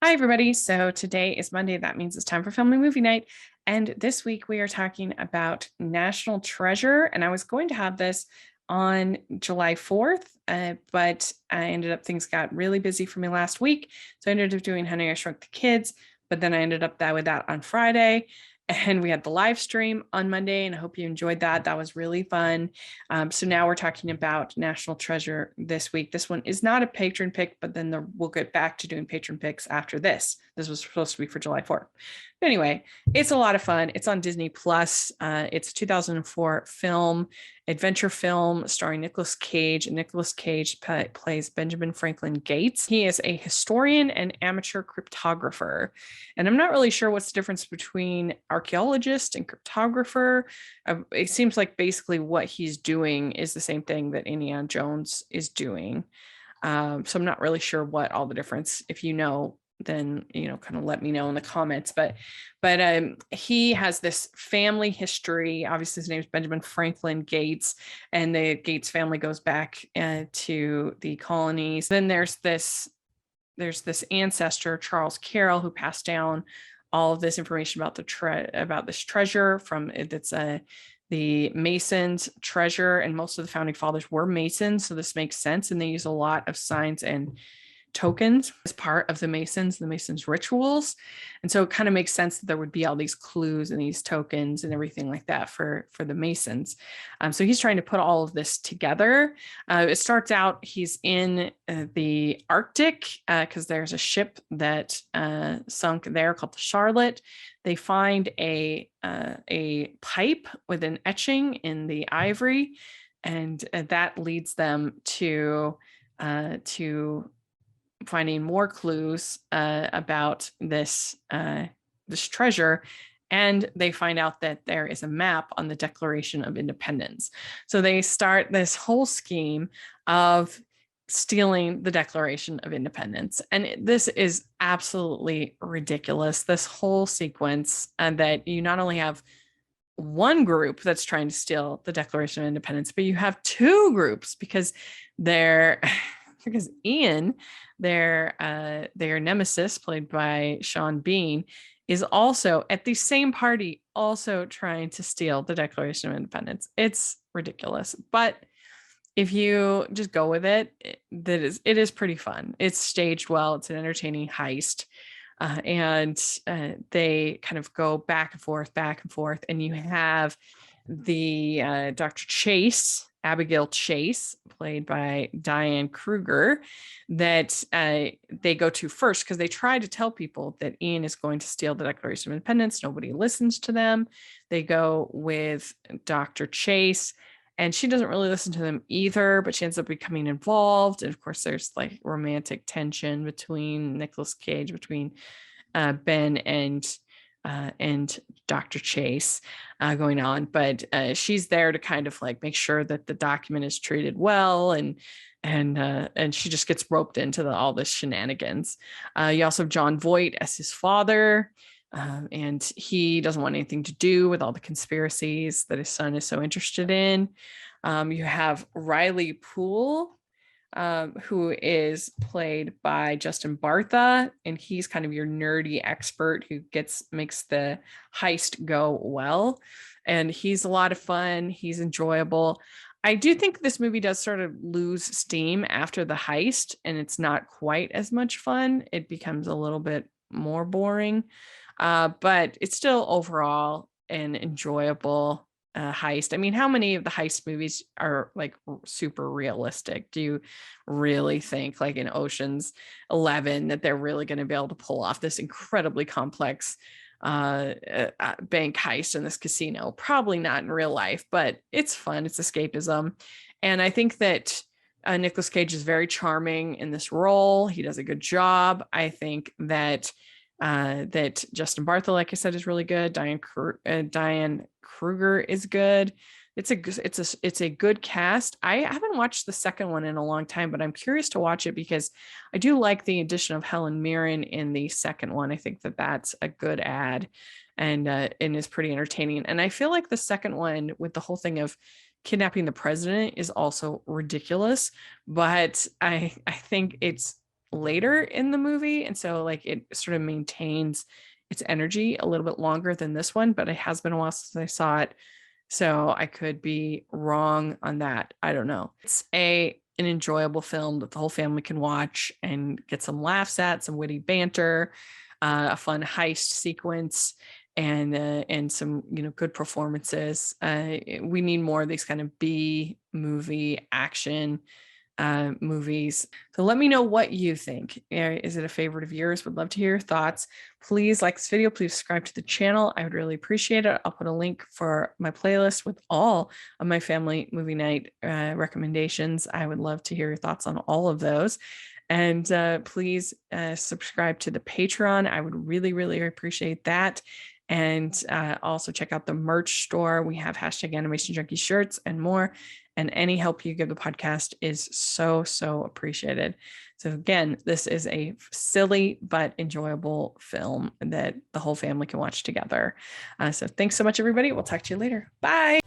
Hi, everybody. So today is Monday. That means it's time for Family Movie Night. And this week we are talking about National Treasure. And I was going to have this on July 4th, but things got really busy for me last week. So I ended up doing Honey, I Shrunk the Kids, but then I ended up with that on Friday. And we had the live stream on Monday, and I hope you enjoyed that. That was really fun. So now we're talking about National Treasure this week. This one is not a patron pick, but then we'll get back to doing patron picks after this. This was supposed to be for July 4th. But anyway, it's a lot of fun. It's on Disney Plus. It's a 2004 film, adventure film starring Nicolas Cage. And Nicolas Cage plays Benjamin Franklin Gates. He is a historian and amateur cryptographer. And I'm not really sure what's the difference between archaeologist and cryptographer. It seems like basically what he's doing is the same thing that Indiana Jones is doing. So I'm not really sure what all the difference. If you know, then kind of let me know in the comments. But he has this family history. Obviously, his name is Benjamin Franklin Gates, and the Gates family goes back to the colonies. Then there's this ancestor, Charles Carroll, who passed down all of this information about this treasure from it's the Masons treasure, and most of the founding fathers were Masons, so this makes sense. And they use a lot of signs and tokens as part of the Masons rituals. And so it kind of makes sense that there would be all these clues and these tokens and everything like that for the Masons. So he's trying to put all of this together. It starts out, he's in the Arctic because there's a ship that sunk there called the Charlotte. They find a pipe with an etching in the ivory, and that leads them to finding more clues about this treasure. And they find out that there is a map on the Declaration of Independence. So they start this whole scheme of stealing the Declaration of Independence. And this is absolutely ridiculous, this whole sequence, and that you not only have one group that's trying to steal the Declaration of Independence, but you have two groups because Ian, their nemesis, played by Sean Bean, is also at the same party, also trying to steal the Declaration of Independence. It's ridiculous, but if you just go with it, it is pretty fun. It's staged well. It's an entertaining heist. And they kind of go back and forth. And you have the Dr. Chase, Abigail Chase, played by Diane Kruger, that they go to first because they try to tell people that Ian is going to steal the Declaration of Independence. Nobody listens to them. They go with Dr. Chase, and she doesn't really listen to them either, but she ends up becoming involved. And of course, there's like romantic tension between Nicolas Cage, between Ben and Dr. Chase going on. But she's there to kind of like make sure that the document is treated well, and she just gets roped into all this shenanigans. You also have John Voight as his father. And he doesn't want anything to do with all the conspiracies that his son is so interested in. You have Riley Poole, who is played by Justin Bartha, and he's kind of your nerdy expert who makes the heist go well. And he's a lot of fun. He's enjoyable. I do think this movie does sort of lose steam after the heist, and it's not quite as much fun. It becomes a little bit more boring. But it's still overall an enjoyable heist. I mean, how many of the heist movies are like super realistic? Do you really think, like in Ocean's 11, that they're really going to be able to pull off this incredibly complex bank heist in this casino? Probably not in real life, but it's fun. It's escapism. And I think that Nicolas Cage is very charming in this role. He does a good job. I think that Justin Bartha, like I said, is really good. Diane Kruger is good. It's a good cast. I haven't watched the second one in a long time, but I'm curious to watch it because I do like the addition of Helen Mirren in the second one. I think that that's a good add, and is pretty entertaining. And I feel like the second one, with the whole thing of kidnapping the president, is also ridiculous, but I think it's later in the movie. And so like it sort of maintains its energy a little bit longer than this one, but it has been a while since I saw it. So I could be wrong on that. I don't know. It's an enjoyable film that the whole family can watch and get some laughs at, some witty banter, a fun heist sequence, and some good performances. We need more of these kind of B movie action movies. So let me know what you think. Is it a favorite of yours? Would love to hear your thoughts. Please like this video. Please subscribe to the channel. I would really appreciate it. I'll put a link for my playlist with all of my family movie night recommendations. I would love to hear your thoughts on all of those. And please subscribe to the Patreon. I would really, really appreciate that. And also check out the merch store. We have #AnimationJunkie shirts and more. And any help you give the podcast is so, so appreciated. So again, this is a silly but enjoyable film that the whole family can watch together. So thanks so much, everybody. We'll talk to you later. Bye.